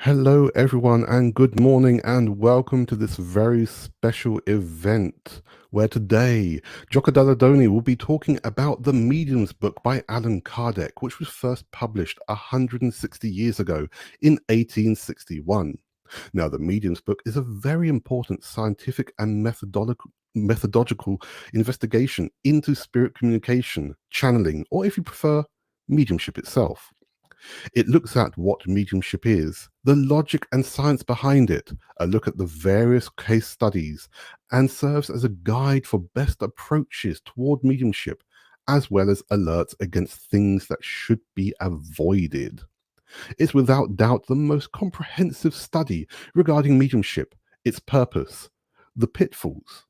Hello, everyone, and good morning, and welcome to this very special event where today Joca Dalledone will be talking about the Mediums book by Allan Kardec, which was first published 160 years ago in 1861. Now, the Mediums book is a very important scientific and methodological investigation into spirit communication, channeling, or if you prefer, mediumship itself. It looks at what mediumship is, the logic and science behind it, a look at the various case studies, and serves as a guide for best approaches toward mediumship, as well as alerts against things that should be avoided. It's without doubt the most comprehensive study regarding mediumship, its purpose, the pitfalls.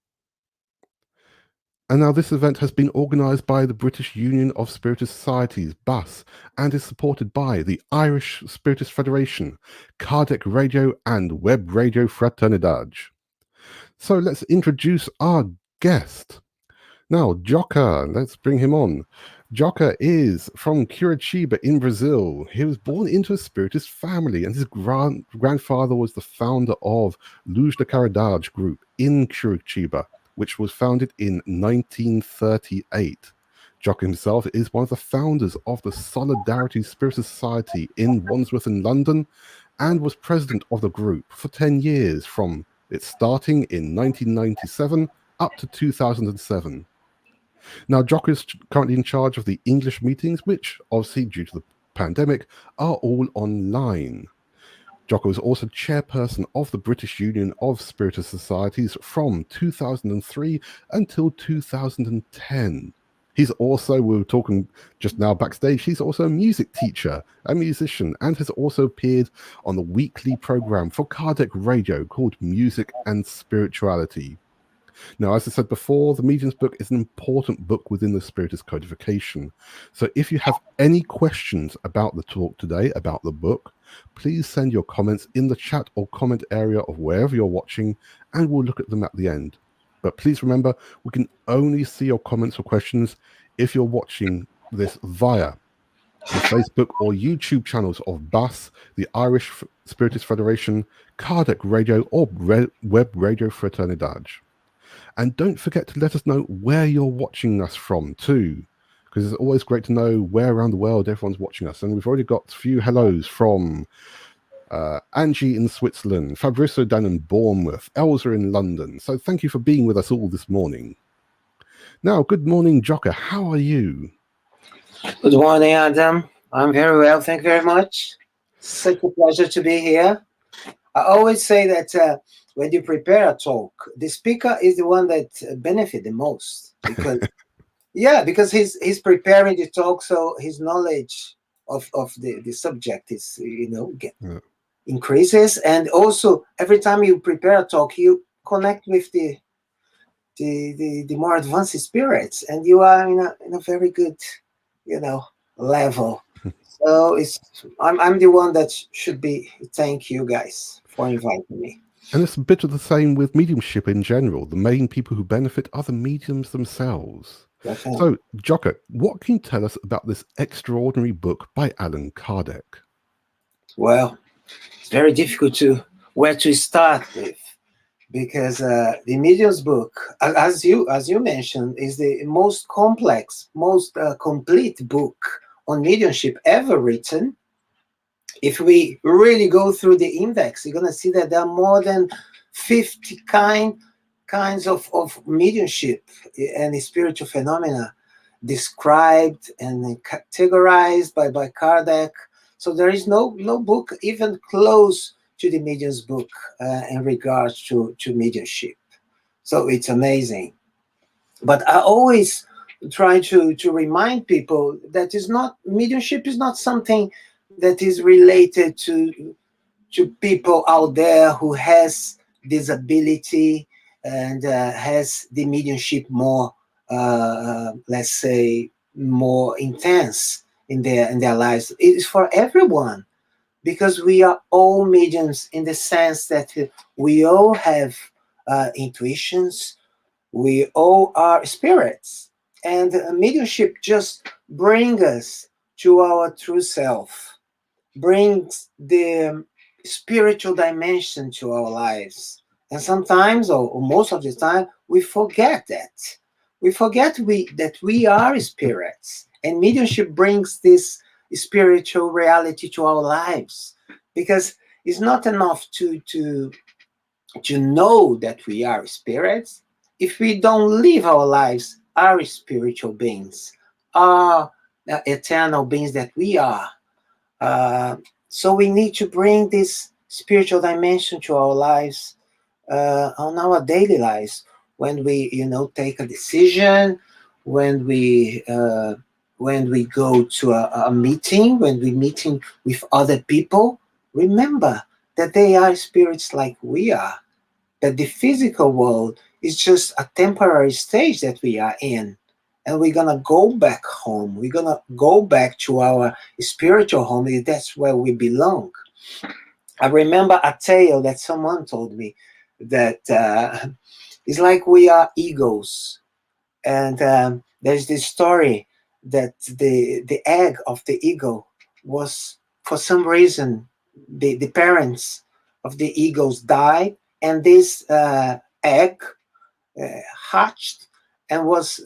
And now this event has been organised by the British Union of Spiritist Societies, BUS, and is supported by the Irish Spiritist Federation, Kardec Radio and Web Radio Fraternidade. So let's introduce our guest. Now, Joca, let's bring him on. Joca is from Curitiba in Brazil. He was born into a Spiritist family, and his grandfather was the founder of Luz da Caridade group in Curitiba, which was founded in 1938. Jock himself is one of the founders of the Solidarity Spiritist Society in Wandsworth in London and was president of the group for 10 years from its starting in 1997 up to 2007. Now, Jock is currently in charge of the English meetings, which, obviously due to the pandemic, are all online. Joca was also chairperson of the British Union of Spiritist Societies from 2003 until 2010. He's also, we were talking just now backstage, he's also a music teacher, a musician, and has also appeared on the weekly program for Kardec Radio called Music and Spirituality. Now, as I said before, the Mediums book is an important book within the Spiritist codification. So if you have any questions about the talk today, about the book, please send your comments in the chat or comment area of wherever you're watching, and we'll look at them at the end. But please remember, we can only see your comments or questions if you're watching this via the Facebook or YouTube channels of BUS, the Irish Spiritist Federation, Kardec Radio, or Web Radio Fraternidade. And don't forget to let us know where you're watching us from too, because it's always great to know where around the world everyone's watching us. And we've already got a few hellos from Angie in Switzerland, Fabrizio down in Bournemouth, Elsa in London. So thank you for being with us all this morning. Now, good morning, Joca. How are you? Good morning, Adam. I'm very well. Thank you very much. Such a pleasure to be here. I always say that when you prepare a talk, the speaker is the one that benefit the most because, because he's preparing the talk, so his knowledge of the subject is increases, and also every time you prepare a talk, you connect with the more advanced spirits, and you are in a very good level. So I'm the one that should be. Thank you guys for inviting me. And it's a bit of the same with mediumship in general. The main people who benefit are the mediums themselves. Definitely. So, Joca, what can you tell us about this extraordinary book by Allan Kardec? Well, it's very difficult where to start with, because the Mediums book, as you mentioned, is the most complex, most complete book on mediumship ever written. If we really go through the index, you're going to see that there are more than 50 kinds of mediumship and spiritual phenomena described and categorized by Kardec. So there is no book even close to the Mediums book in regards to mediumship. So it's amazing. But I always try to remind people that mediumship is not something that is related to people out there who has disability and has the mediumship more, let's say, more intense in their lives. It is for everyone, because we are all mediums in the sense that we all have intuitions, we all are spirits, and mediumship just brings us to our true self, brings the spiritual dimension to our lives. And sometimes, or most of the time, we forget that. We forget that we are spirits. And mediumship brings this spiritual reality to our lives. Because it's not enough to know that we are spirits if we don't live our lives as spiritual beings, are eternal beings that we are. Uh, so we need to bring this spiritual dimension to our lives, on our daily lives, when we, take a decision, when we go to a meeting, when we meeting with other people. Remember that they are spirits like we are, that the physical world is just a temporary stage that we are in. And we're going to go back home. We're going to go back to our spiritual home. That's where we belong. I remember a tale that someone told me that it's like we are egos. And there's this story that the egg of the eagle was, for some reason, the parents of the eagles died, and this egg uh, hatched, and was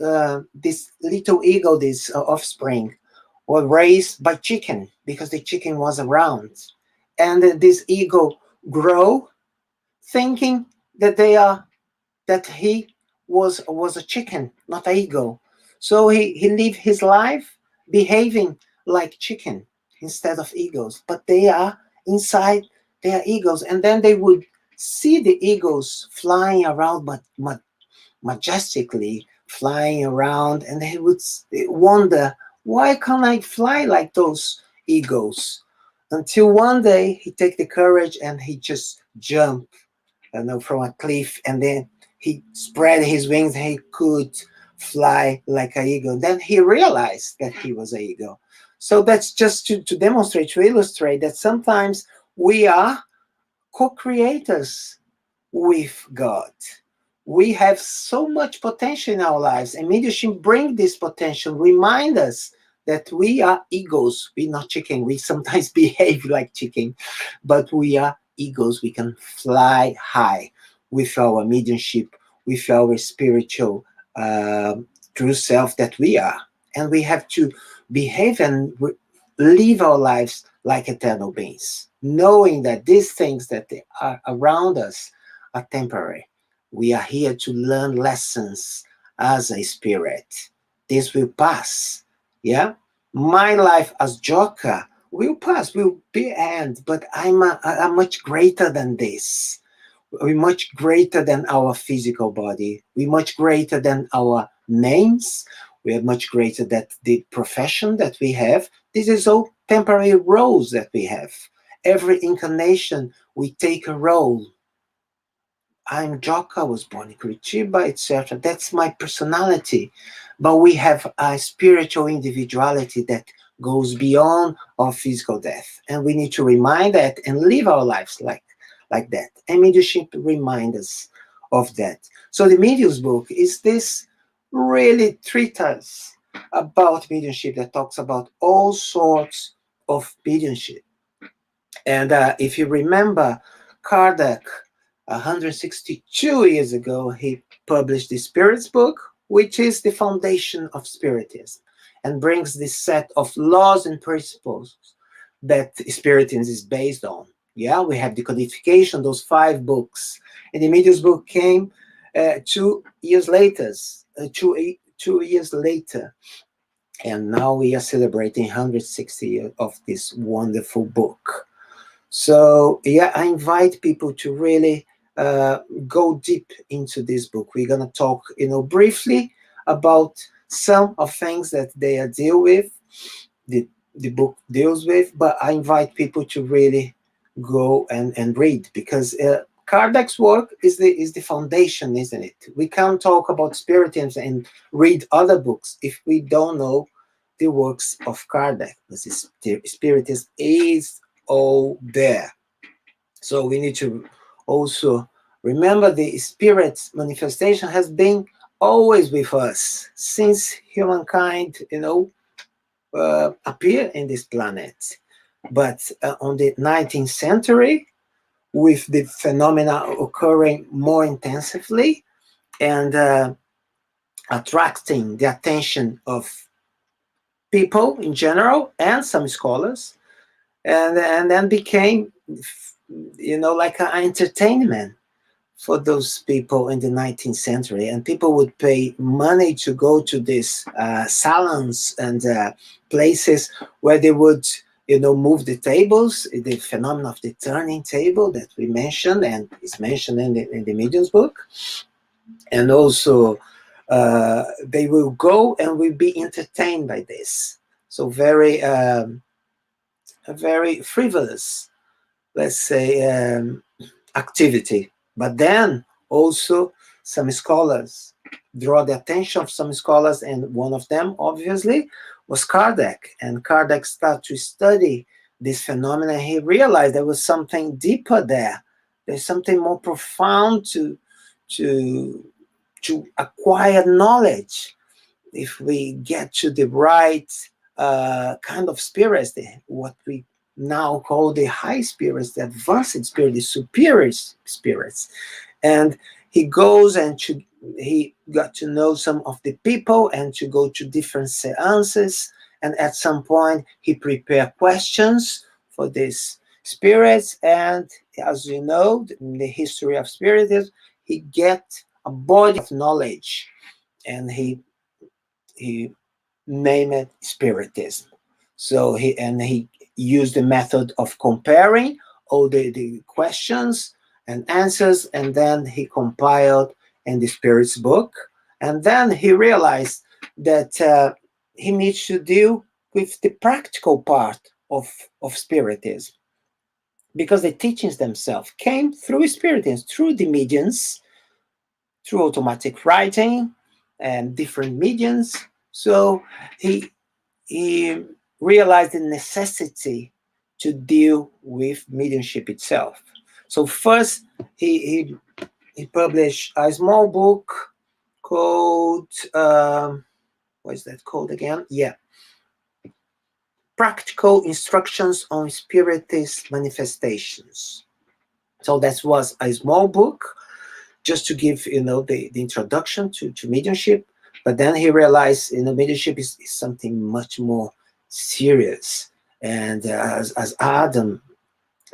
this little eagle, this offspring, was raised by chicken because the chicken was around. And this eagle grow thinking that he was a chicken, not an eagle. So he lived his life behaving like chicken instead of eagles. But they are inside, they are eagles. And then they would see the eagles flying around, majestically flying around, and they would wonder, why can't I fly like those eagles? Until one day he take the courage and he just jumped, from a cliff, and then he spread his wings and he could fly like an eagle. Then he realized that he was an eagle. So that's just to demonstrate, to illustrate that sometimes we are co-creators with God. We have so much potential in our lives, and mediumship bring this potential, remind us that we are eagles. We're not chicken. We sometimes behave like chicken, but we are eagles. We can fly high with our mediumship, with our spiritual true self that we are. And we have to behave and live our lives like eternal beings, knowing that these things that they are around us are temporary. We are here to learn lessons as a spirit. This will pass. Yeah? My life as Joca will pass, will be end, but I'm much greater than this. We're much greater than our physical body. We're much greater than our names. We are much greater than the profession that we have. This is all temporary roles that we have. Every incarnation, we take a role. I'm Joca, was born in Curitiba, etc. That's my personality. But we have a spiritual individuality that goes beyond our physical death. And we need to remind that and live our lives like that. And mediumship reminds us of that. So the Medium's book is this really treatise about mediumship that talks about all sorts of mediumship. And if you remember, Kardec, 162 years ago, he published the Spirits book, which is the foundation of Spiritism, and brings this set of laws and principles that Spiritism is based on. Yeah, we have the codification, those 5 books. And the Medium's book came 2 years later, 2 years later. And now we are celebrating 160 years of this wonderful book. So yeah, I invite people to really go deep into this book. We're gonna talk, briefly about some of things that they deal with, the book deals with, but I invite people to really go and read, because Kardec's work is the foundation, isn't it? We can't talk about Spiritism and read other books if we don't know the works of Kardec. Because Spiritism is all there. So we need to also remember the Spirit's manifestation has been always with us since humankind, appeared in this planet. But on the 19th century, with the phenomena occurring more intensively and attracting the attention of people in general and some scholars, and then became, like an entertainment for those people in the 19th century. And people would pay money to go to these salons and places where they would, move the tables, the phenomenon of the turning table that we mentioned and is mentioned in the medium's book. And also they will go and will be entertained by this. So very frivolous, let's say, activity. But then also some scholars draw the attention of some scholars, and one of them obviously was Kardec. And Kardec started to study this phenomenon. He realized there was something deeper there. There's something more profound to acquire knowledge. If we get to the right kind of spirits, what we now call the high spirits, the advanced spirits, the superior spirits. And he goes and he got to know some of the people and to go to different seances. And at some point, he prepared questions for these spirits. And as you know, in the history of spiritism, he get a body of knowledge, and he named it spiritism. So he used the method of comparing all the questions and answers, and then he compiled in the Spirit's book. And then he realized that he needs to deal with the practical part of Spiritism, because the teachings themselves came through Spiritism, through the mediums, through automatic writing and different mediums. So he realized the necessity to deal with mediumship itself. So first, he published a small book called, what is that called again? Yeah, Practical Instructions on Spiritist Manifestations. So that was a small book just to give, the introduction to mediumship. But then he realized, mediumship is something much more serious. And as Adam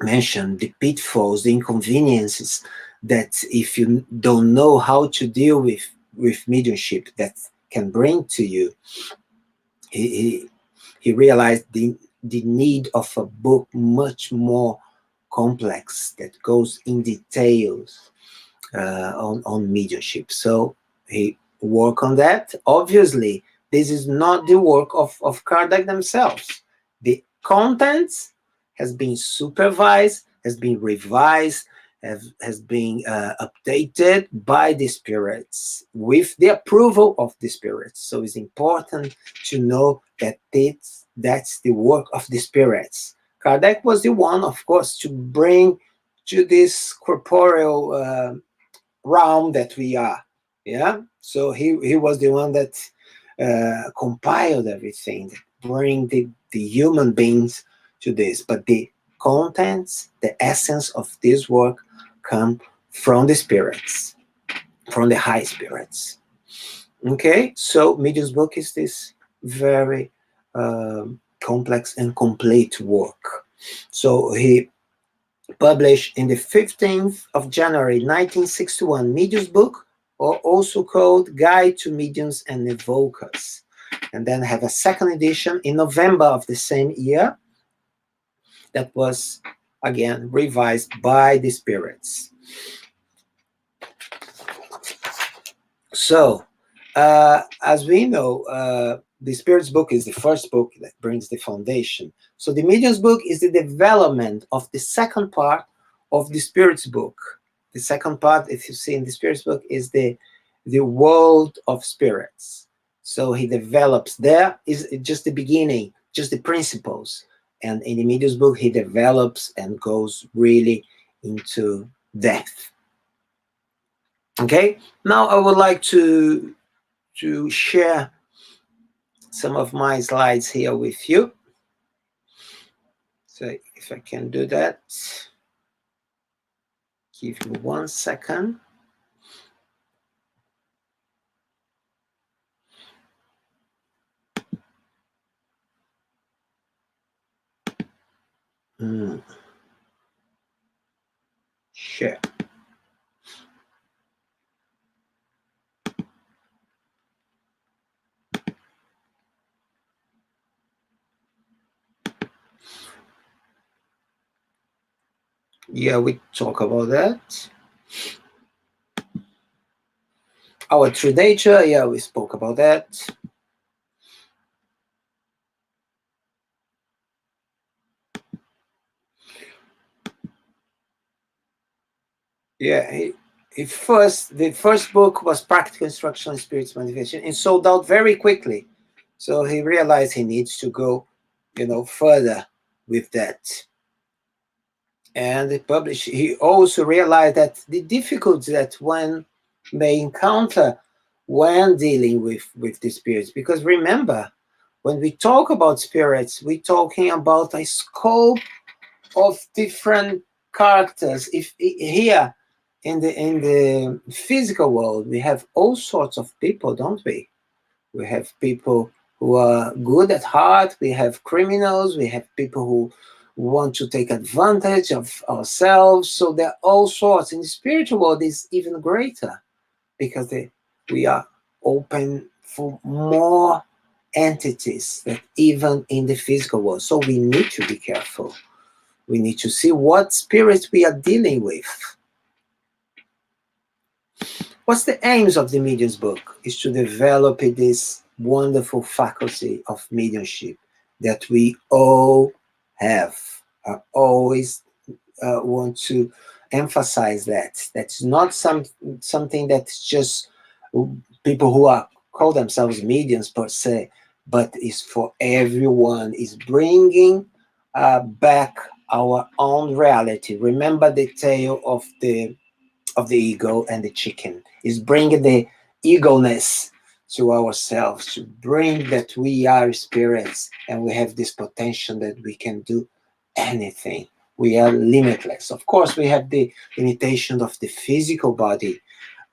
mentioned, the pitfalls, the inconveniences that if you don't know how to deal with mediumship that can bring to you, he realized the need of a book much more complex that goes in details on mediumship. So he worked on that. Obviously, this is not the work of Kardec themselves. The contents has been supervised, has been revised, has been updated by the spirits with the approval of the spirits. So it's important to know that that's the work of the spirits. Kardec was the one, of course, to bring to this corporeal realm that we are. Yeah. So he was the one that compiled everything, bring the human beings to this. But the contents, the essence of this work come from the spirits, from the high spirits. Okay. So Medium's book is this very complex and complete work. So he published in the 15th of January 1961, Medium's book, or also called Guide to Mediums and Evokers. And then have a second edition in November of the same year that was, again, revised by the spirits. So, as we know, the Spirit's book is the first book that brings the foundation. So the Medium's book is the development of the second part of the Spirit's book. The second part, if you see in the Spirit's book, is the world of spirits. So he develops there, is just the beginning, just the principles. And in the Medium's book, he develops and goes really into depth. Okay, now I would like to share some of my slides here with you. So if I can do that, give me 1 second. Share. Yeah, we talk about that. Our true nature, yeah, we spoke about that. Yeah, the first book was Practical Instruction in Spiritual Manifestation, and sold out very quickly. So he realized he needs to go, further with that. And he also realized that the difficulties that one may encounter when dealing with the spirits. Because remember, when we talk about spirits, we're talking about a scope of different characters. If here in the physical world, we have all sorts of people, don't we? We have people who are good at heart. We have criminals. We have people who want to take advantage of ourselves. So there are all sorts. In the spiritual world, is even greater because we are open for more entities than even in the physical world. So we need to be careful. We need to see what spirits we are dealing with. What's the aims of the medium's book? Is to develop this wonderful faculty of mediumship that we all have. I always want to emphasize that. That's not something that's just people who call themselves mediums per se, but is for everyone. Is bringing back our own reality. Remember the tale of the ego and the chicken. Is bringing the ego-ness to ourselves, to bring that we are spirits and we have this potential that we can do anything. We are limitless. Of course, we have the limitation of the physical body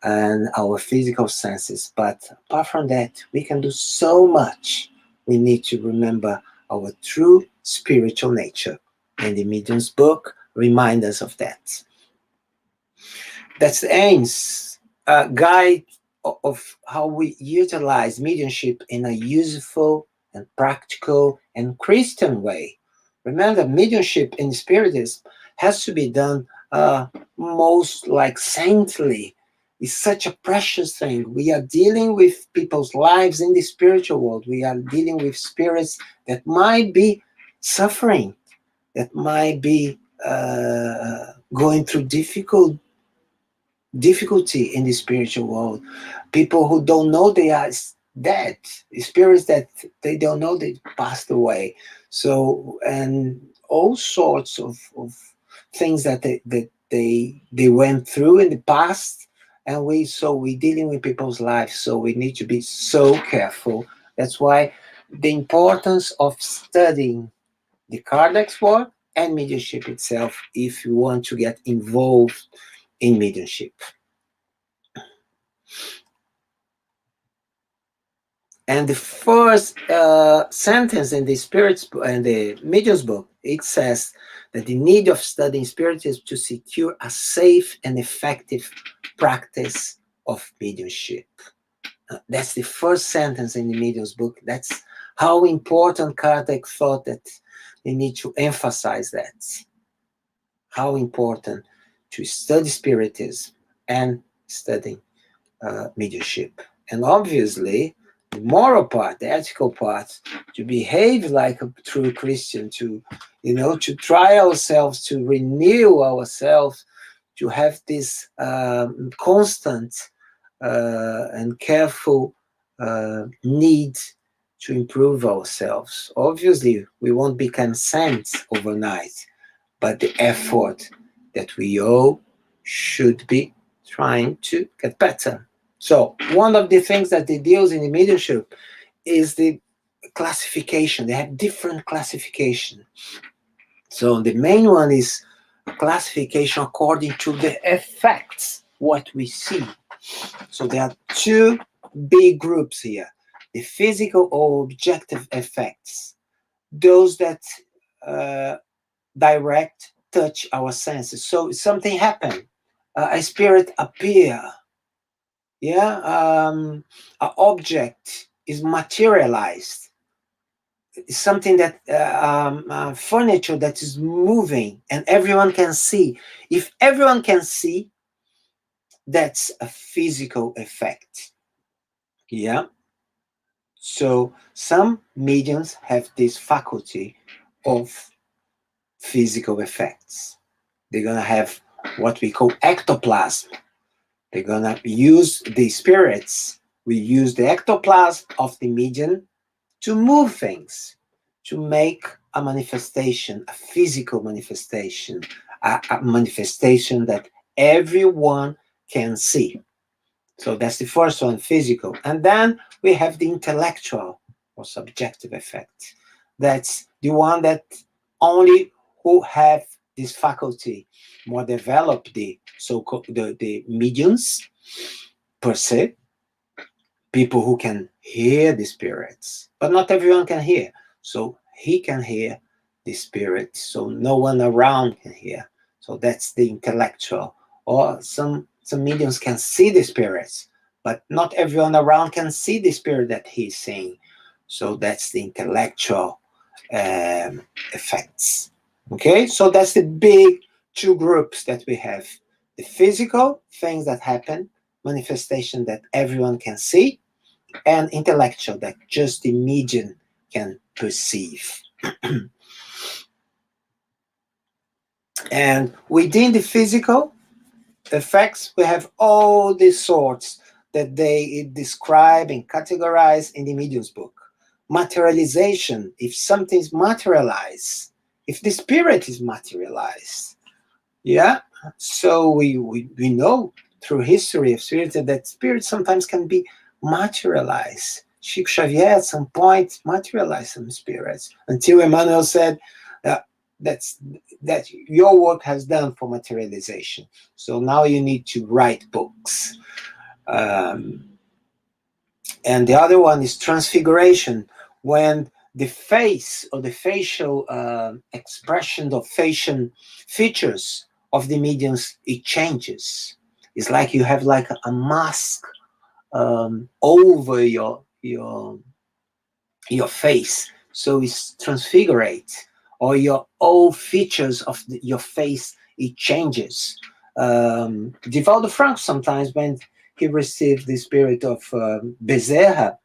and our physical senses, but apart from that, we can do so much. We need to remember our true spiritual nature, and the medium's book reminds us of that. That's the aims, guide of how we utilize mediumship in a useful and practical and Christian way. Remember, mediumship in spiritism has to be done most like saintly. It's such a precious thing. We are dealing with people's lives in the spiritual world. We are dealing with spirits that might be suffering, that might be going through difficulty in the spiritual world. People who don't know they are dead, spirits that they don't know they passed away. So, and all sorts of things that they went through in the past, and we dealing with people's lives, so we need to be so careful. That's why the importance of studying the Kardec's work and mediumship itself if you want to get involved in mediumship. And the first sentence in the spirits and the medium's book, it says that the need of studying spirit is to secure a safe and effective practice of mediumship. That's the first sentence in the medium's book. That's how important Kardec thought that they need to emphasize that. How important to study spiritism and studying mediumship. And obviously, the moral part, the ethical part, to behave like a true Christian, to try ourselves, to renew ourselves, to have this constant and careful need to improve ourselves. Obviously, we won't become saints overnight, but the effort that we all should be trying to get better. So one of the things that they deals in the mediumship is the classification. They have different classification. So the main one is a classification according to the effects, what we see. So there are two big groups here: the physical or objective effects, those that direct touch our senses. So something happened, a spirit appear, yeah, an object is materialized, something that furniture that is moving and everyone can see. If everyone can see, that's a physical effect. Yeah. So some mediums have this faculty of physical effects. They're gonna have what we call ectoplasm. They're gonna use the spirits. We use the ectoplasm of the medium to move things, to make a manifestation, a physical manifestation, a manifestation that everyone can see. So that's the first one, physical. And then we have the intellectual or subjective effect. That's the one that only who have this faculty more developed, the so-called the mediums per se, people who can hear the spirits, but not everyone can hear. So he can hear the spirit, so no one around can hear. So that's the intellectual. Or some mediums can see the spirits, but not everyone around can see the spirit that he's seeing. So that's the intellectual effects. Okay, so that's the big two groups that we have: the physical things that happen, manifestation that everyone can see, and intellectual that just the medium can perceive. And within the physical effects, we have all these sorts that they describe and categorize in the medium's book. Materialization, if something is materialized, if the spirit is materialized, yeah. So we know through history of spirit that spirit sometimes can be materialized. Chico Xavier at some point materialized some spirits until Emmanuel said, that your work has done for materialization. So now you need to write books. And the other one is transfiguration, when the face or the facial expression of facial features of the mediums, it changes. It's like you have like a mask over your face, so it's transfigurate, or your all features of your face, it changes. Divaldo Franco, sometimes when he received the spirit of Bezerra,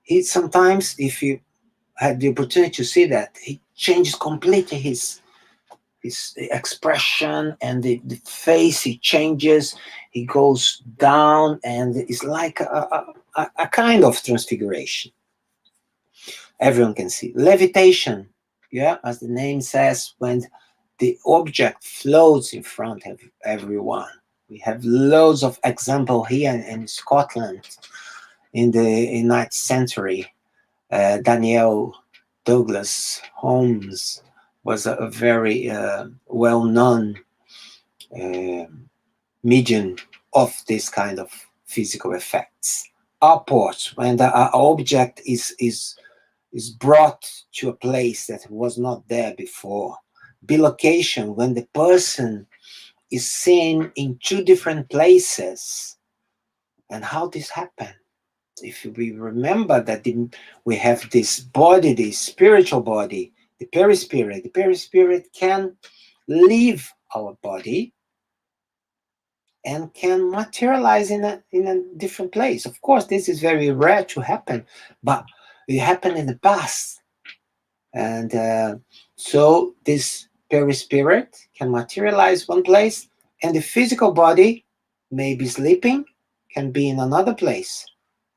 he sometimes, if you had the opportunity to see that, he changes completely his expression, and the face, he changes, he goes down, and it's like a kind of transfiguration. Everyone can see. Levitation, yeah, as the name says, when the object floats in front of everyone. We have loads of example here in Scotland in the 9th century. Daniel Douglas Holmes was a very well-known medium of this kind of physical effects. Upwards, when the object is brought to a place that was not there before. Bilocation, when the person is seen in two different places. And how this happened? If we remember that we have this body, the spiritual body, the perispirit can leave our body and can materialize in a different place. Of course, this is very rare to happen, but it happened in the past. And so this perispirit can materialize one place, and the physical body may be sleeping, can be in another place.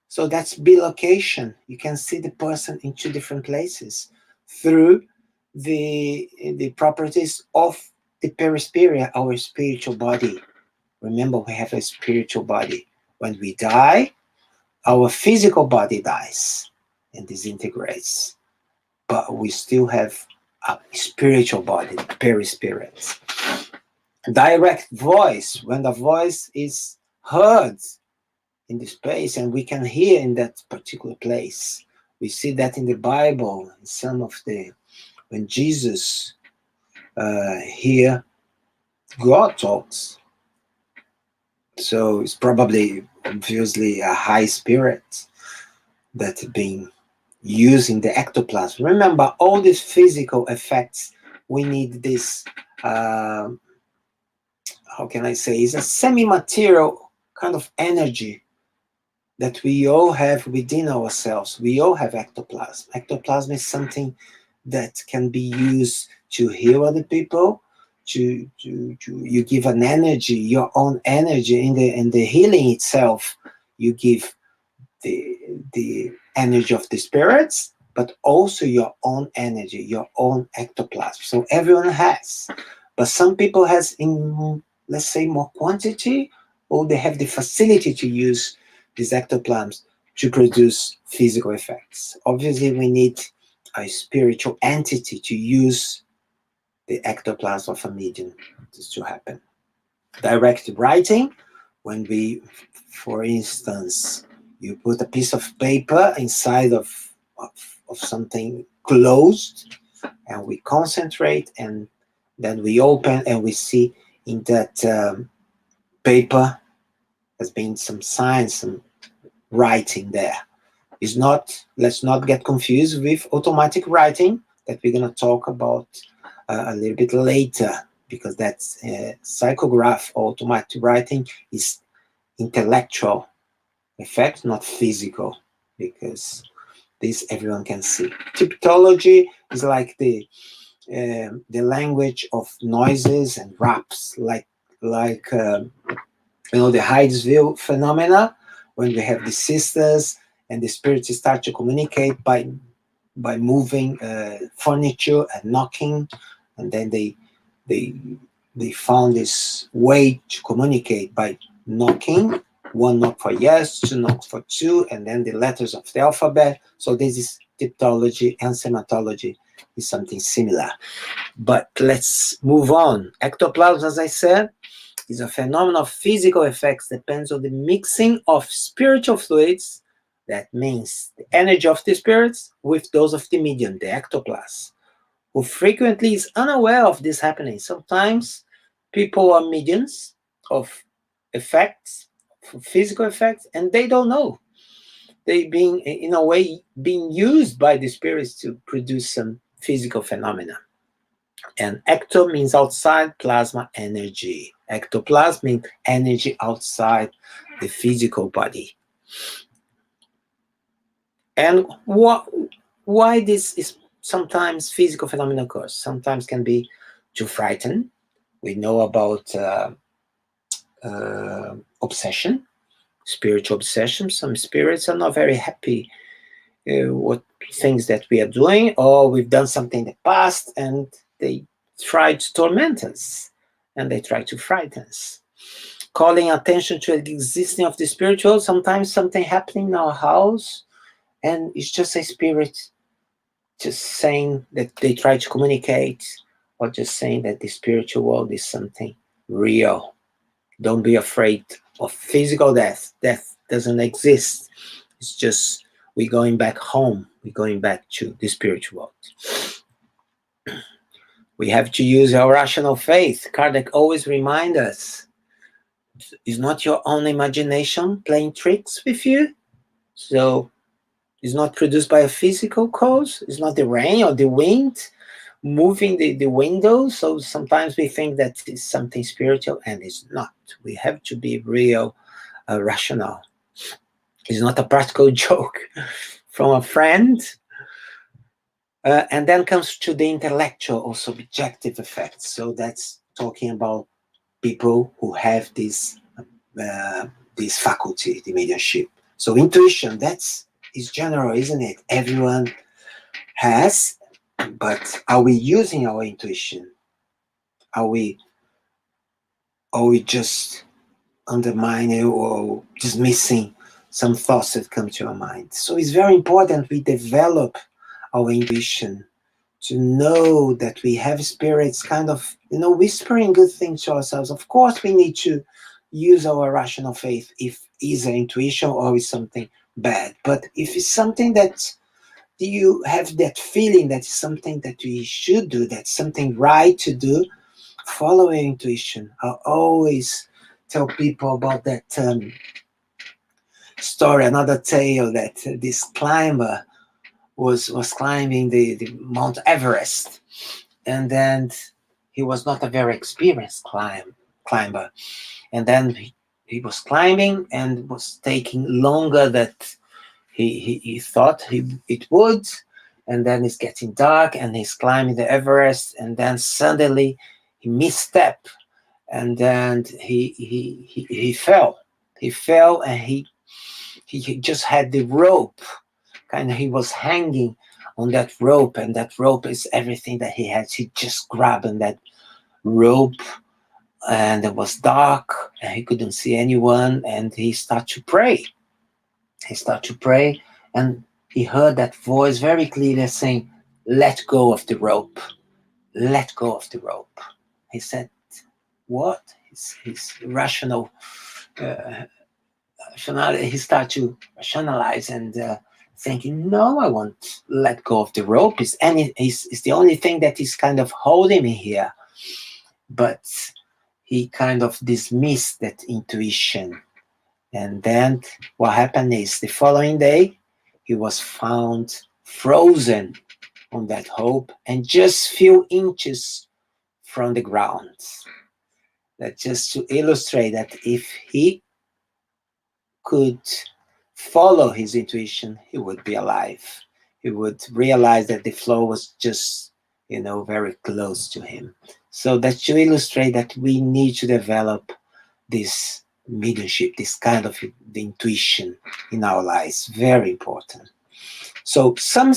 So that's bilocation. You can see the person in two different places through the properties of the perispirit, our spiritual body. Remember, we have a spiritual body. When we die, our physical body dies and disintegrates, but we still have a spiritual body, perispirit. Direct voice, when the voice is heard in the space and we can hear in that particular place. We see that in the Bible, in some of the, when Jesus hear God talks. So it's probably, obviously, a high spirit that being using the ectoplasm. Remember, all these physical effects, we need this, how can I say, is a semi-material kind of energy that we all have within ourselves. We all have ectoplasm. Ectoplasm is something that can be used to heal other people, to you give an energy, your own energy in the healing itself. You give the energy of the spirits, but also your own energy, your own ectoplasm. So everyone has, but some people has in, let's say, more quantity, or they have the facility to use these ectoplasms to produce physical effects. Obviously, we need a spiritual entity to use the ectoplasm of a medium this to happen. Direct writing, when we, for instance, you put a piece of paper inside of something closed, and we concentrate, and then we open and we see in that paper has been some signs, some writing there. It's not, let's not get confused with automatic writing that we're going to talk about a little bit later, because that's psychograph or automatic writing is intellectual effect, not physical, because this everyone can see. Typology is like the language of noises and raps, like the Hydesville phenomena, when we have the sisters and the spirits start to communicate by moving furniture and knocking, and then they found this way to communicate by knocking. One knock for yes, two knocks for two, and then the letters of the alphabet. So this is typology, and sematology is something similar. But let's move on. Ectoplasm, as I said, is a phenomenon of physical effects, depends on the mixing of spiritual fluids. That means the energy of the spirits with those of the medium, the ectoplasm, who frequently is unaware of this happening. Sometimes people are mediums of effects, physical effects, and they don't know. They being, in a way, being used by the spirits to produce some physical phenomena. And ecto means outside, plasma, energy. Ectoplasm means energy outside the physical body. And why this is sometimes physical phenomena occurs? Sometimes can be to frighten. We know about obsession, spiritual obsession. Some spirits are not very happy with things that we are doing, or we've done something in the past, and they try to torment us, and they try to frighten us. Calling attention to the existing of the spiritual, sometimes something happening in our house, and it's just a spirit just saying that they try to communicate, or just saying that the spiritual world is something real. Don't be afraid of physical death. Death doesn't exist. It's just we're going back home. We're going back to the spiritual world. We have to use our rational faith. Kardec always reminds us, it's not your own imagination playing tricks with you. So it's not produced by a physical cause. It's not the rain or the wind moving the windows. So sometimes we think that it's something spiritual, and it's not. We have to be real, rational. It's not a practical joke from a friend. And then comes to the intellectual or subjective effects. So that's talking about people who have this faculty, the mediumship. So intuition, is general, isn't it? Everyone has, but are we using our intuition? Are we just undermining or dismissing some thoughts that come to our mind? So it's very important we develop our intuition to know that we have spirits kind of, whispering good things to ourselves. Of course, we need to use our rational faith if it's an intuition or it's something bad. But if it's something that you have that feeling that it's something that we should do, that's something right to do, follow your intuition. I always tell people about that story, another tale, that this climber was climbing the Mount Everest, and then he was not a very experienced climber, and then he was climbing and was taking longer that he thought it would, and then it's getting dark and he's climbing the Everest, and then suddenly he misstep, and then he fell. He fell, and he just had the rope, kind of, he was hanging on that rope, and that rope is everything that he had. He just grabbed on that rope, and it was dark and he couldn't see anyone, and he started to pray. He started to pray, and he heard that voice very clearly saying, "Let go of the rope, let go of the rope." He said, "What?" His rational, he started to rationalize and thinking, "No, I won't let go of the rope. It's the only thing that is kind of holding me here." But he kind of dismissed that intuition. And then what happened is, the following day, he was found frozen on that rope and just few inches from the ground. That just to illustrate that if he could follow his intuition, he would be alive. He would realize that the flow was just, very close to him. So that to illustrate that we need to develop this mediumship, this kind of the intuition in our lives. Very important. So some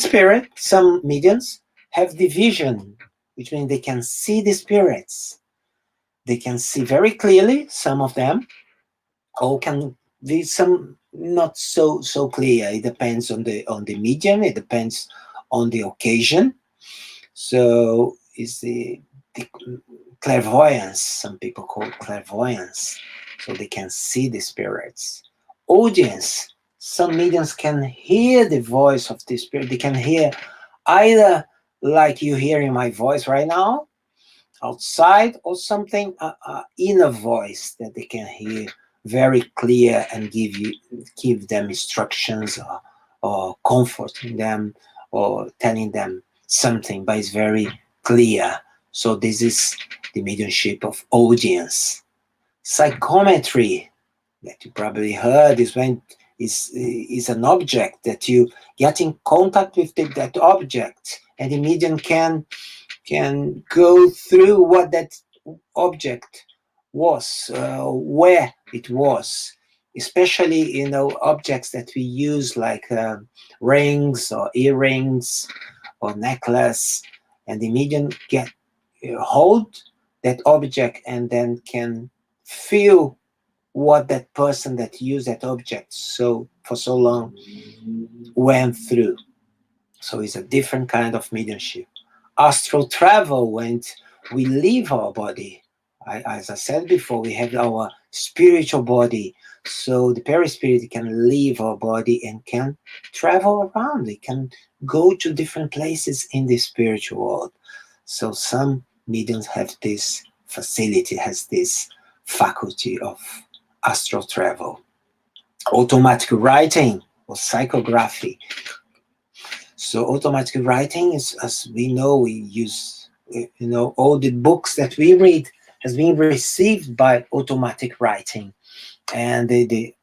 mediums have the vision, which means they can see the spirits. They can see very clearly, some of them, or can be some not so clear. It depends on the medium. It depends on the occasion. So is the clairvoyance, some people call it clairvoyance, so they can see the spirits. Audience, some mediums can hear the voice of the spirit. They can hear either like you hearing my voice right now outside, or something, inner voice that they can hear very clear and give them instructions, or comforting them, or telling them something, but it's very clear. So this is the mediumship of audience. Psychometry, that you probably heard, is when is an object that you get in contact with that object, and the medium can go through what that object was, where it was, especially objects that we use like rings or earrings or necklace, and the medium get hold that object and then can feel what that person that used that object for so long went through. So it's a different kind of mediumship. Astral travel, when we leave our body. As I said before, we have our spiritual body. So the perispirit can leave our body and can travel around. It can go to different places in the spiritual world. So some mediums have this facility, has this faculty of astral travel. Automatic writing or psychography. So automatic writing is, as we know, we use, all the books that we read has been received by automatic writing. And the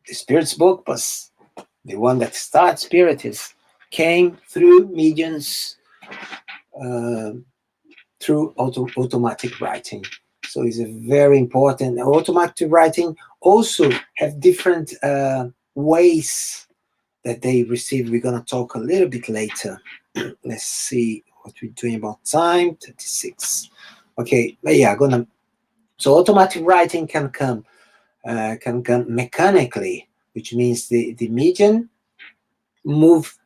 Spirit's book was the one that started Spiritism, came through mediums, through automatic writing. So it's a very important. Automatic writing also have different ways that they receive. We're going to talk a little bit later. Let's see what we're doing about time. 36. Okay, but yeah, so automatic writing can come mechanically, which means the medium move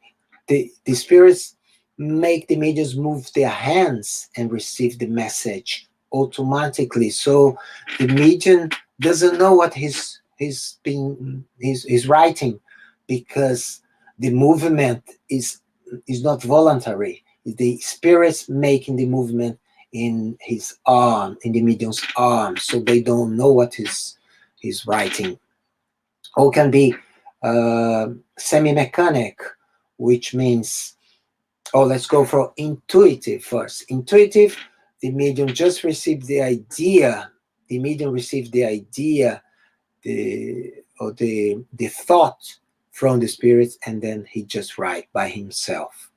the spirits make the mediums move their hands and receive the message automatically. So the medium doesn't know what he's writing, because the movement is not voluntary. The spirit's making the movement in his arm, in the medium's arm, so they don't know what he's writing. Or can be semi-mechanic, which means, oh, let's go for intuitive first. Intuitive, the medium just received the idea. The medium received the idea, the thought from the spirit, and then he just write by himself.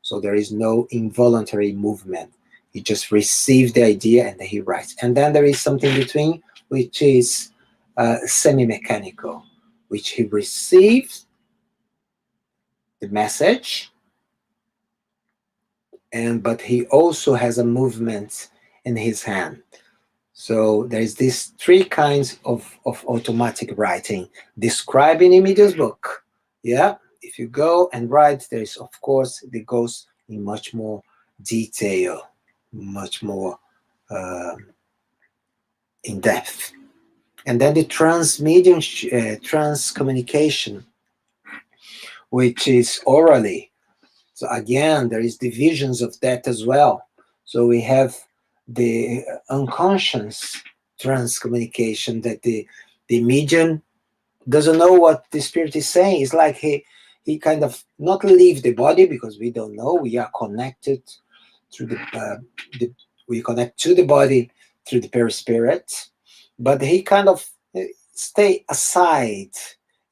So there is no involuntary movement. He just received the idea and then he writes. And then there is something between, which is semi-mechanical, which he receives the message, but he also has a movement in his hand. So there's these three kinds of automatic writing described in Emilio's book. Yeah, if you go and write, there's, of course, it goes in much more detail, much more in depth. And then the trans communication, which is orally. So again, there is divisions of that as well. So we have the unconscious trans communication, that the medium doesn't know what the spirit is saying. It's like he kind of not leave the body, because we don't know. We are connected through we connect to the body through the perispirit, but he kind of stay aside,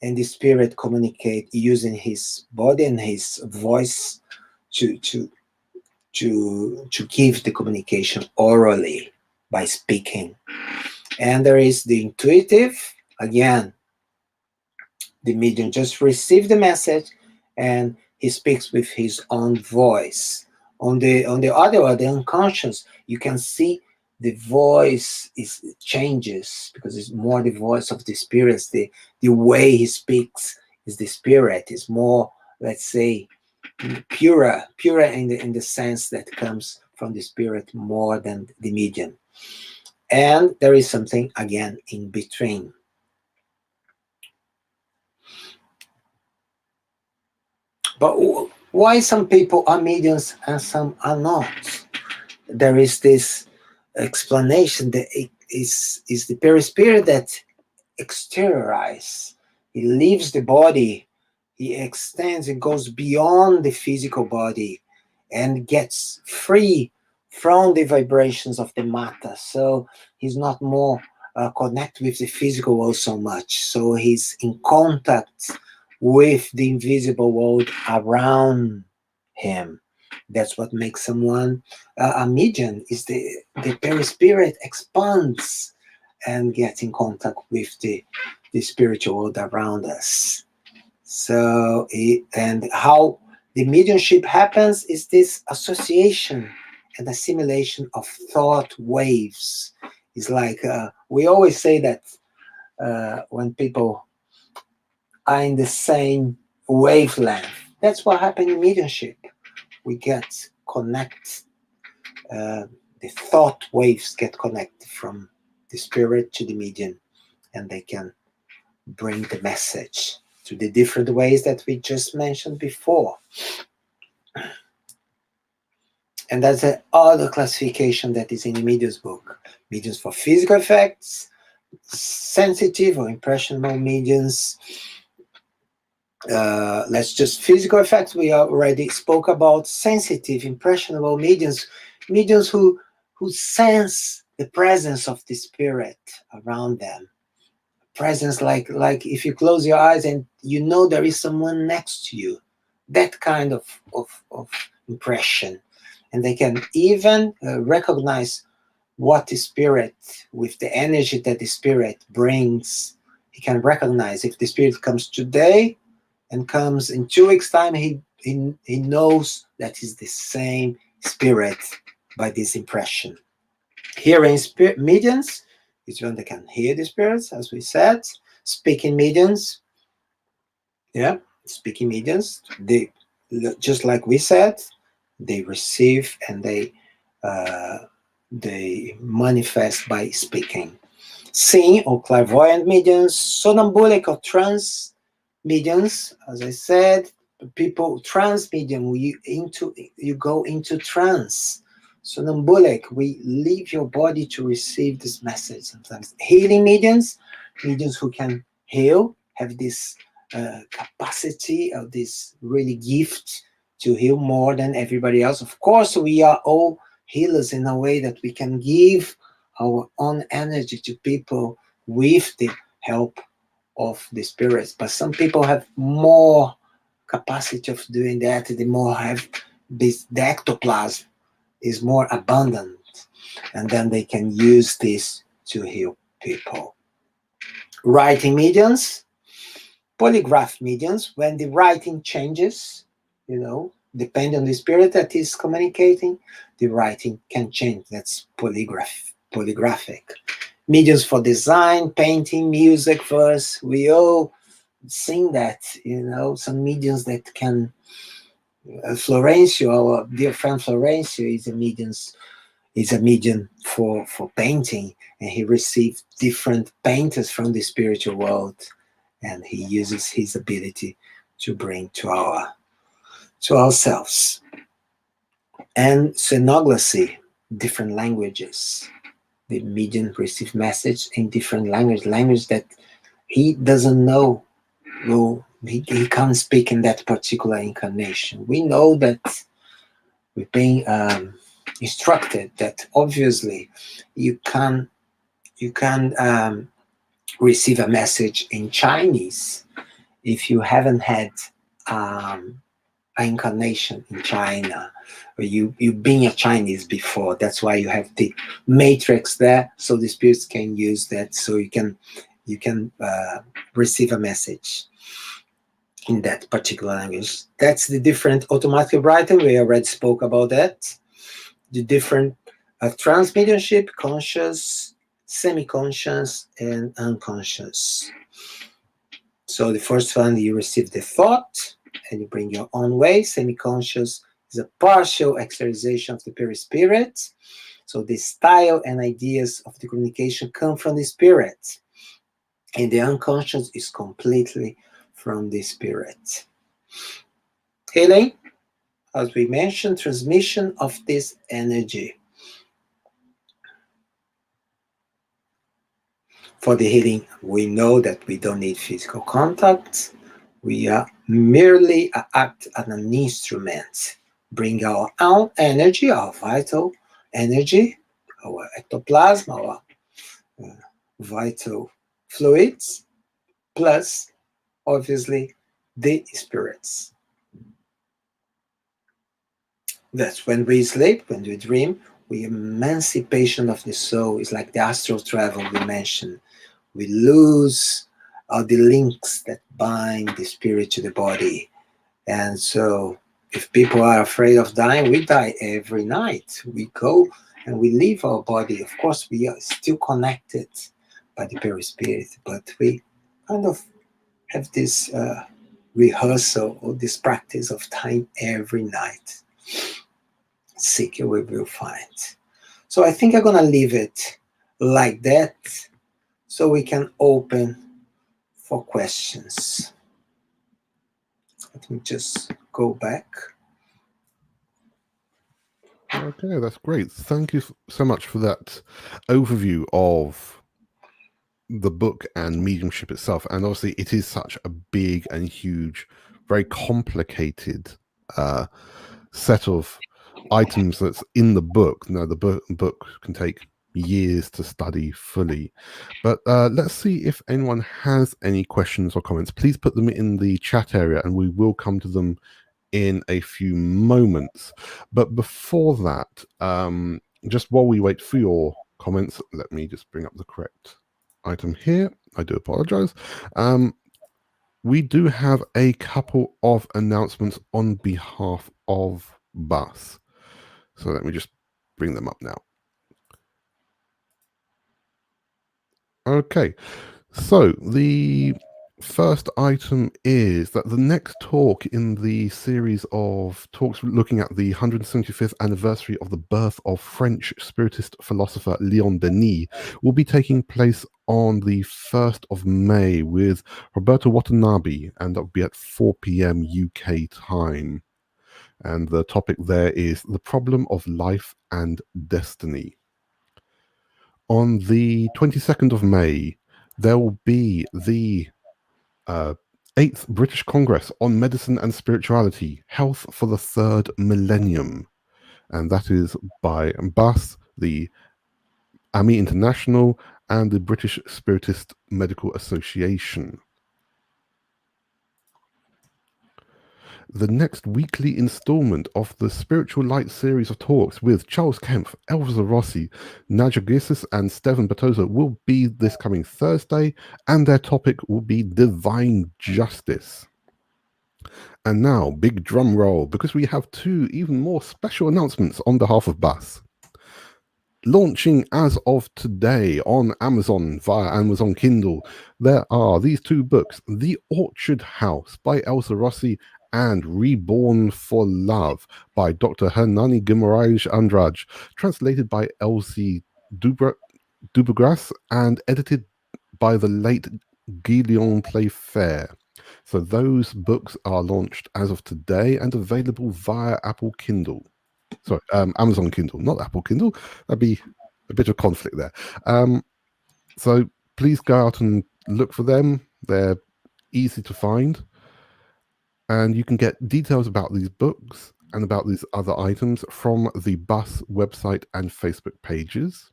and the spirit communicate using his body and his voice to give the communication orally by speaking. And there is the intuitive. Again, the medium just received the message and he speaks with his own voice. On the other one, the unconscious, you can see the voice changes, because it's more the voice of the spirits. The way he speaks is the spirit. Is more, let's say, purer in the sense that comes from the spirit more than the medium. And there is something again in between. But why some people are mediums and some are not? There is this explanation that it is the perispirit that exteriorizes. He leaves the body, he extends and goes beyond the physical body and gets free from the vibrations of the matter. So he's not more connected with the physical world so much. So he's in contact with the invisible world around him. That's what makes someone a medium. Is the perispirit expands and gets in contact with the spiritual world around us. So, and how the mediumship happens is this association and assimilation of thought waves. It's like we always say that when people are in the same wavelength, that's what happens in mediumship. We get connect, the thought waves get connected from the spirit to the medium, and they can bring the message to the different ways that we just mentioned before. And that's the other classification that is in the medium's book. Mediums for physical effects, sensitive or impressionable mediums. Let's just physical effects. We already spoke about sensitive, impressionable mediums, mediums who sense the presence of the spirit around them. Presence, like if you close your eyes and you know there is someone next to you, that kind of impression. And they can even recognize what the spirit, with the energy that the spirit brings. He can recognize if the spirit comes today and comes in 2 weeks' time, he knows that is the same spirit by this impression. Hearing mediums is when they can hear the spirits, as we said. Speaking mediums, speaking mediums, they, just like we said, they receive, and they manifest by speaking. Seeing or clairvoyant mediums, sonambulic or trance mediums, as I said, people trance medium, you go into trance. Sonambulic, we leave your body to receive this message. Sometimes healing mediums who can heal, have this capacity of this really gift to heal more than everybody else. Of course, we are all healers in a way that we can give our own energy to people with the help of the spirits. But some people have more capacity of doing that. The more have this, the ectoplasm is more abundant, and then they can use this to heal people. Writing mediums, polygraph mediums, when the writing changes, depending on the spirit that is communicating, the writing can change. That's polygraphic. Mediums for design, painting, music, verse, we all sing that, some mediums that can, Florencio, our dear friend Florencio, is a medium for painting, and he received different painters from the spiritual world, and he uses his ability to bring to ourselves. And sonoglasy, different languages. The medium receives message in different language that he doesn't know. Well, he can't speak in that particular incarnation. We know that we're being instructed that obviously you can receive a message in Chinese if you haven't had an incarnation in China, or you've been a Chinese before. That's why you have the matrix there, so the spirits can use that, so you can receive a message in that particular language. That's the different automatic writing. We already spoke about that. The different trance mediumship, conscious, semi-conscious, and unconscious. So the first one, you receive the thought and you bring your own way. Semi-conscious is a partial exteriorization of the perispirit. So the style and ideas of the communication come from the spirit. And the unconscious is completely from the spirit. Healing, as we mentioned, transmission of this energy. For the healing, we know that we don't need physical contact. We are merely act as an instrument. Bring our own energy, our vital energy, our ectoplasm, our vital fluids, plus, obviously, the spirits. That's when we sleep, when we dream, we emancipation of the soul. It's like the astral travel we mentioned. We lose the links that bind the spirit to the body. And so if people are afraid of dying, we die every night. We go and we leave our body. Of course, we are still connected by the perispirit, but we kind of have this rehearsal or this practice of time every night. Seek you, we will find. So I think I'm going to leave it like that so we can open for questions. Let me just go back. Okay, that's great. Thank you so much for that overview of the book and mediumship itself. And obviously, it is such a big and huge, very complicated set of items that's in the book. Now, the book can take years to study fully. But let's see if anyone has any questions or comments. Please put them in the chat area and we will come to them in a few moments. But before that, just while we wait for your comments, let me just bring up the correct item here. I do apologize. We do have a couple of announcements on behalf of Bus. So let me just bring them up now. Okay, so the first item is that the next talk in the series of talks looking at the 175th anniversary of the birth of French Spiritist philosopher Leon Denis will be taking place on the 1st of May with Roberto Watanabe, and that will be at 4 p.m. UK time. And the topic there is the problem of life and destiny. On the 22nd of May, there will be the 8th British Congress on Medicine and Spirituality, Health for the Third Millennium. And that is by BAS, the AMI International, and the British Spiritist Medical Association. The next weekly installment of the Spiritual Light series of talks with Charles Kempf, Elza Rossi, Nadja Gissis, and Stephen Batoza will be this coming Thursday, and their topic will be Divine Justice. And now, big drum roll, because we have two even more special announcements on behalf of BAS. Launching as of today on Amazon via Amazon Kindle, there are these two books, The Orchard House by Elsa Rossi and Reborn for Love by Dr. Hernani Guimaraes Andrade, translated by Elsie Dubugras and edited by the late Guillaume Playfair. So those books are launched as of today and available via Apple Kindle. Sorry, Amazon Kindle, not Apple Kindle. That'd be a bit of conflict there. So please go out and look for them. They're easy to find. And you can get details about these books and about these other items from the BAS website and Facebook pages.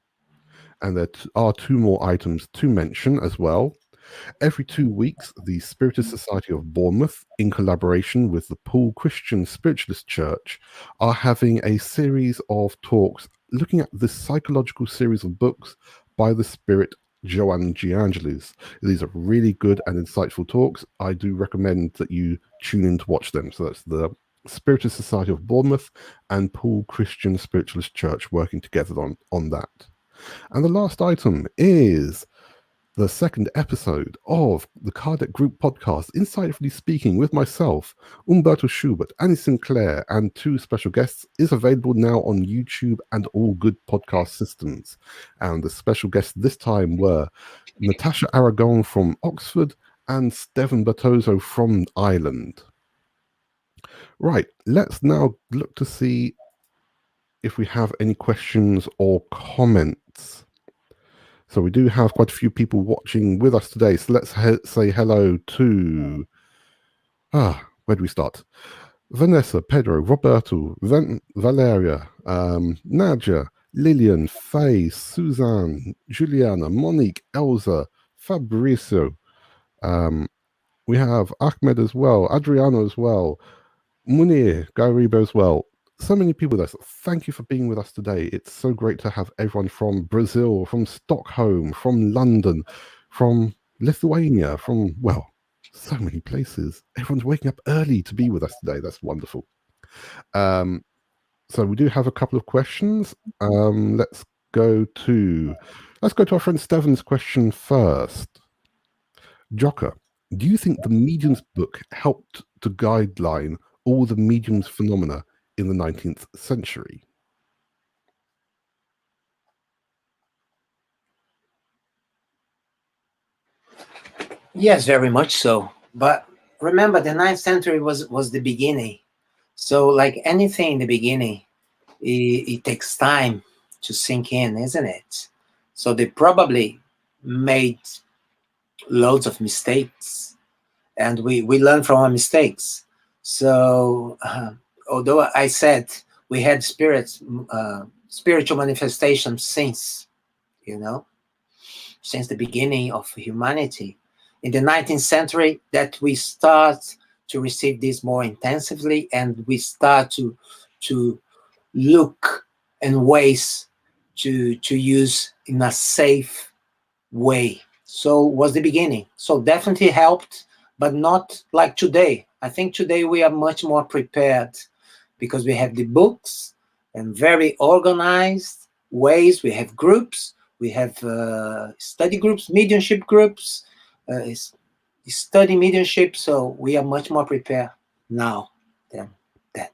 And there are two more items to mention as well. Every 2 weeks, the Spiritist Society of Bournemouth, in collaboration with the Poole Christian Spiritualist Church, are having a series of talks looking at the psychological series of books by the spirit Joanne G. Angelis. These are really good and insightful talks. I do recommend that you tune in to watch them. So that's the Spiritist Society of Bournemouth and Poole Christian Spiritualist Church working together on that. And the last item is the second episode of the Kardec Group podcast, Insightfully Speaking, with myself, Umberto Schubert, Annie Sinclair, and two special guests, is available now on YouTube and all good podcast systems. And the special guests this time were Natasha Aragon from Oxford and Stephen Batozo from Ireland. Right, let's now look to see if we have any questions or comments. So we do have quite a few people watching with us today. So let's say hello to, where do we start? Vanessa, Pedro, Roberto, Valeria, Nadja, Lillian, Faye, Suzanne, Juliana, Monique, Elsa, Fabrizio. We have Ahmed as well, Adriano as well, Munir, Garibo as well. So many people with us. Thank you for being with us today. It's so great to have everyone from Brazil, from Stockholm, from London, from Lithuania, from, well, so many places. Everyone's waking up early to be with us today. That's wonderful. So we do have a couple of questions. Let's go to our friend Steven's question first. Joca, do you think the medium's book helped to guideline all the medium's phenomena in the 19th century? Yes, very much so. But remember, the 9th century was the beginning. So, like anything in the beginning, it takes time to sink in, isn't it? So they probably made loads of mistakes, and we learn from our mistakes. So, although I said we had spiritual manifestations since the beginning of humanity, in the 19th century, that we start to receive this more intensively, and we start to look in ways to use in a safe way. So was the beginning. So definitely helped, but not like today. I think today we are much more prepared because we have the books and very organized ways. We have groups, we have study groups, mediumship groups, study mediumship, so we are much more prepared now than then.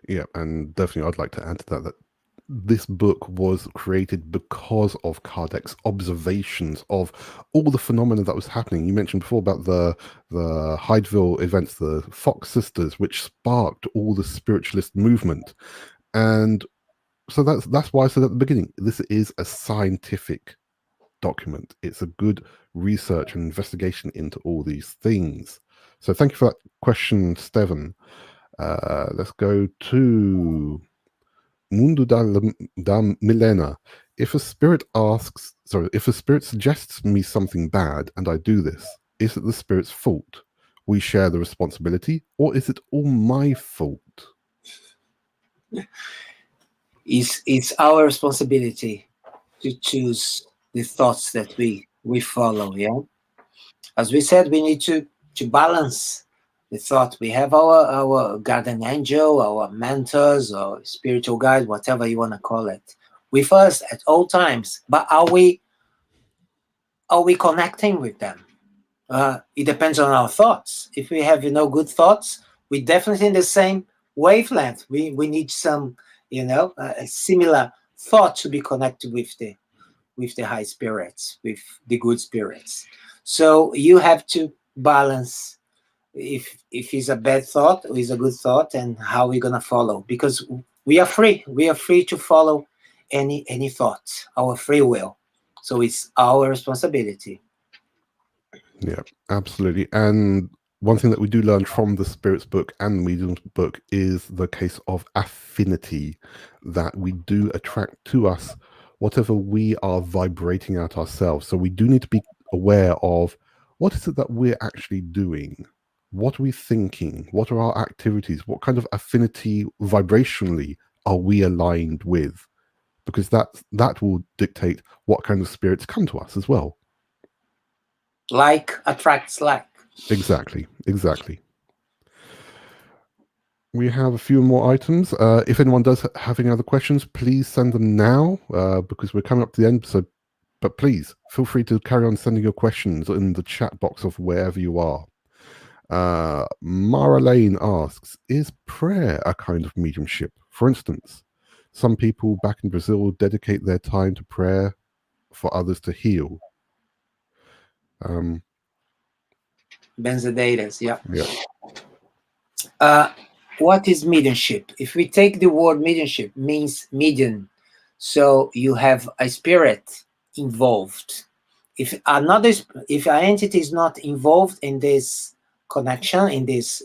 Yeah, and definitely I'd like to add to that that this book was created because of Kardec's observations of all the phenomena that was happening. You mentioned before about the Hydeville events, the Fox sisters, which sparked all the spiritualist movement. And so that's why I said at the beginning, this is a scientific document. It's a good research and investigation into all these things. So thank you for that question, Steven. Let's go to Mundo da Milena. If a spirit if a spirit suggests me something bad and I do this, is it the spirit's fault? We share the responsibility, or is it all my fault? It's our responsibility to choose the thoughts that we follow. Yeah, as we said, we need to balance the thought. We have our guardian angel, our mentors, or spiritual guide, whatever you want to call it, with us at all times. But are we connecting with them? It depends on our thoughts. If we have good thoughts, we definitely in the same wavelength. We need some a similar thought to be connected with the high spirits, with the good spirits. So you have to balance if it's a bad thought or it's a good thought, and how we're gonna follow, because we are free. We are free to follow any thought, our free will. So it's our responsibility. Yeah, absolutely. And one thing that we do learn from the Spirits book and the Medium's book is the case of affinity, that we do attract to us whatever we are vibrating out ourselves. So we do need to be aware of what is it that we're actually doing? What are we thinking? What are our activities? What kind of affinity vibrationally are we aligned with? Because that will dictate what kind of spirits come to us as well. Like attracts like. Exactly. We have a few more items. If anyone does have any other questions, please send them now because we're coming up to the end. So, but please feel free to carry on sending your questions in the chat box of wherever you are. Mara Lane asks, is prayer a kind of mediumship? For instance, some people back in Brazil dedicate their time to prayer for others to heal. Benzodiazepines, yeah. Yeah. What is mediumship? If we take the word mediumship, means medium, so you have a spirit involved. If if an entity is not involved in this connection, in this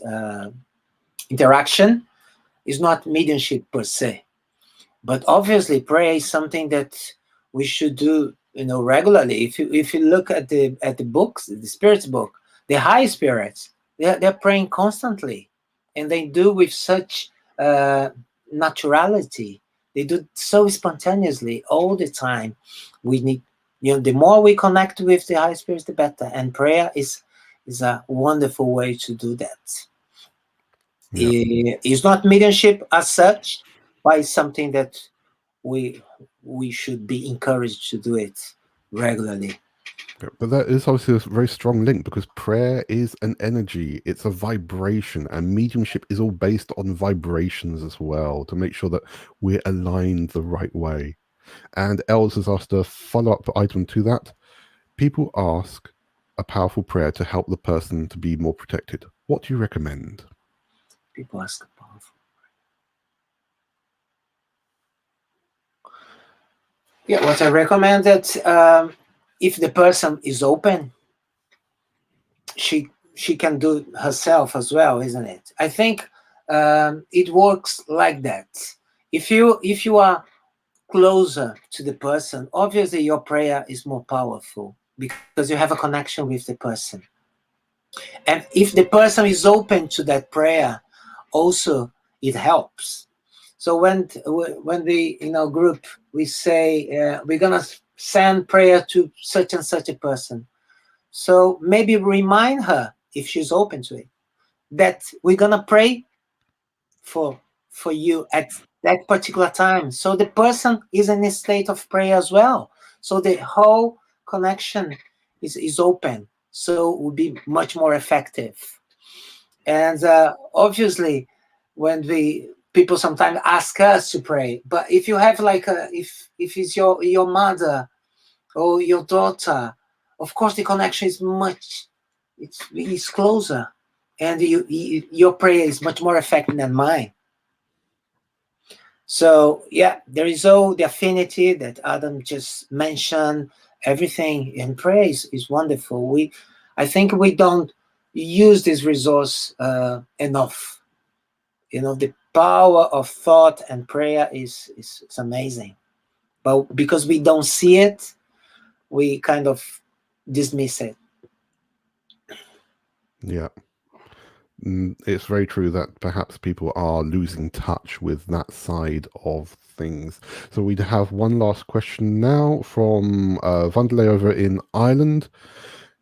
interaction, is not mediumship per se. But obviously, prayer is something that we should do, regularly. If you look at the books, the spirits book, the high spirits, they're praying constantly, and they do with such naturality. They do so spontaneously all the time. We need, the more we connect with the high spirits, the better. And prayer is a wonderful way to do that. Yeah. It's not mediumship as such, but it's something that we should be encouraged to do it regularly. But that is obviously a very strong link because prayer is an energy, it's a vibration, and mediumship is all based on vibrations as well to make sure that we're aligned the right way. And Els has asked a follow-up item to that. People ask a powerful prayer to help the person to be more protected. What do you recommend? People ask a powerful. Yeah, what I recommend that if the person is open, she can do herself as well, isn't it? I think it works like that. If you are closer to the person, obviously your prayer is more powerful because you have a connection with the person. And if the person is open to that prayer, also it helps. So when we in our group we say we're gonna send prayer to such and such a person, so maybe remind her, if she's open to it, that we're gonna pray for you at that particular time, so the person is in a state of prayer as well, so the whole connection is open. so it would be much more effective. And obviously, when we people sometimes ask us to pray, but if you have like a if it's your mother or your daughter, of course the connection is much it's closer, and your prayer is much more effective than mine. So yeah, there is all the affinity that Adam just mentioned. Everything in prayer is wonderful. I think we don't use this resource enough. You know, the power of thought and prayer is amazing. But because we don't see it, we kind of dismiss it. Yeah. It's very true that perhaps people are losing touch with that side of things. So we have one last question now from Vanderlei over in Ireland.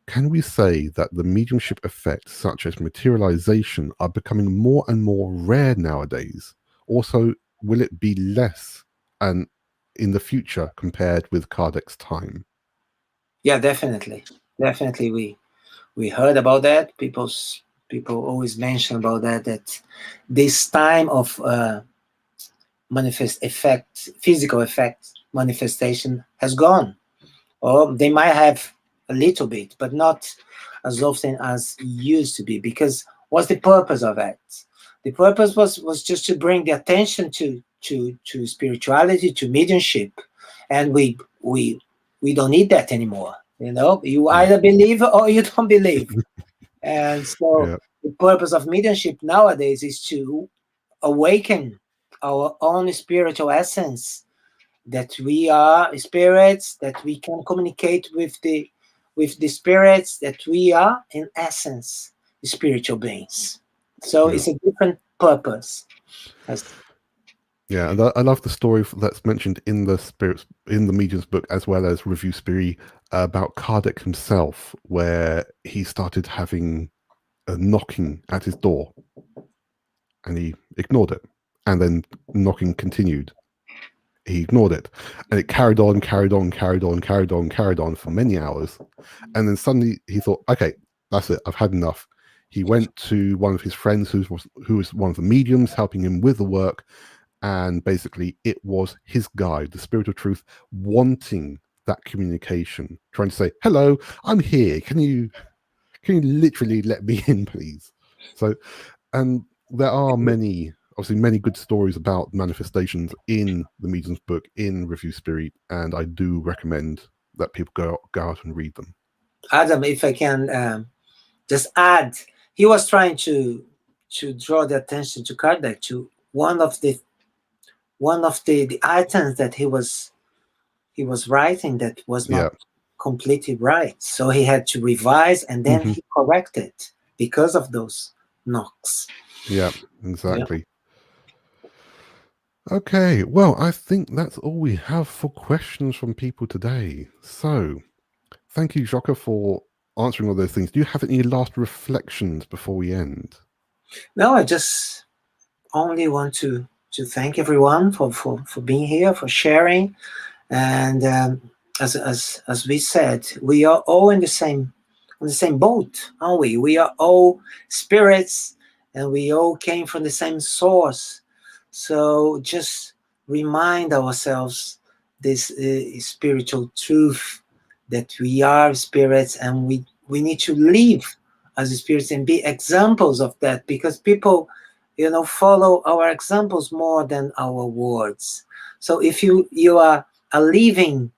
Can we say that the mediumship effects, such as materialization, are becoming more and more rare nowadays? Also, will it be less and in the future compared with Kardec's time? Yeah, definitely, definitely. We heard about that. People always mention about that. That this time of manifest effect, physical effect manifestation has gone. Or they might have a little bit, but not as often as it used to be. Because what's the purpose of that? The purpose was just to bring the attention to spirituality, to mediumship, and we don't need that anymore. You know, you Yeah. either believe or you don't believe. And so Yeah. the purpose of mediumship nowadays is to awaken our own spiritual essence, that we are spirits, that we can communicate with the spirits, that we are in essence spiritual beings. So Yeah. it's a different purpose. As, Yeah, and I love the story that's mentioned in the spirits in the medium's book, as well as Review Spirit, about Kardec himself, where he started having a knocking at his door, and he ignored it, and then knocking continued. He ignored it, and it carried on, carried on, carried on, carried on, carried on for many hours, and then suddenly he thought, "Okay, that's it. I've had enough." He went to one of his friends, who was one of the mediums, helping him with the work, and basically it was his guide, the spirit of truth, wanting that communication, trying to say, "Hello, I'm here, can you literally let me in, please?" So, and there are obviously many good stories about manifestations in the medium's book, in Review Spirit, and I do recommend that people go out and read them. Adam, if I can just add, he was trying to draw the attention to Kardec to one of the items that he was writing that was Yeah. not completely right. So he had to revise, and then Hmm. he corrected because of those knocks. Yeah, Yeah. exactly. Okay, well, I think that's all we have for questions from people today. So, thank you, Joca, for answering all those things. Do you have any last reflections before we end? No, I just only want to thank everyone for being here, for sharing, and as we said, we are all in the same on the same boat, aren't we? We are all spirits, and we all came from the same source. So just remind ourselves this spiritual truth, that we are spirits, and we need to live as spirits and be examples of that, because people, you know, follow our examples more than our words. So if you are a living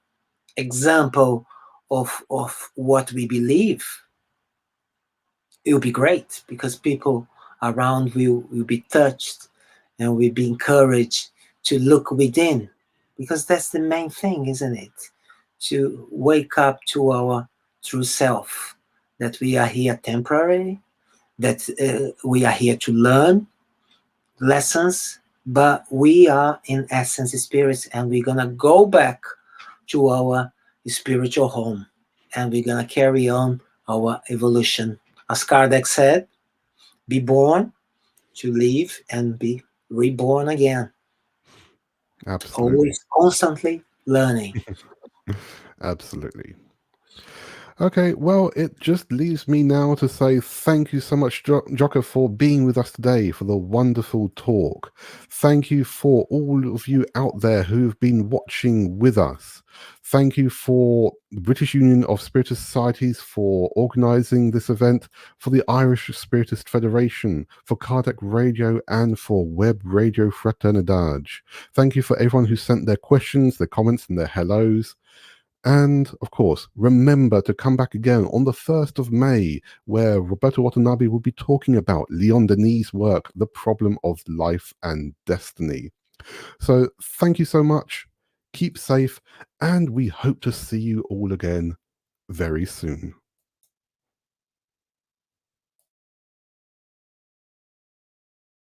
example of what we believe, it will be great, because people around will be touched and will be encouraged to look within, because that's the main thing, isn't it? To wake up to our true self, that we are here temporarily, that we are here to learn lessons, but we are in essence spirits, and we're gonna go back to our spiritual home, and we're gonna carry on our evolution. As Kardec said, be born to live and be reborn again. Absolutely. Always constantly learning. Absolutely. Okay, well, it just leaves me now to say thank you so much, Joca, for being with us today for the wonderful talk. Thank you for all of you out there who've been watching with us. Thank you for the British Union of Spiritist Societies for organising this event, for the Irish Spiritist Federation, for Kardec Radio, and for Web Radio Fraternidade. Thank you for everyone who sent their questions, their comments, and their hellos. And of course, remember to come back again on the 1st of May, where Roberto Watanabe will be talking about Leon Denis' work, The Problem of Life and Destiny. So thank you so much, keep safe, and we hope to see you all again very soon.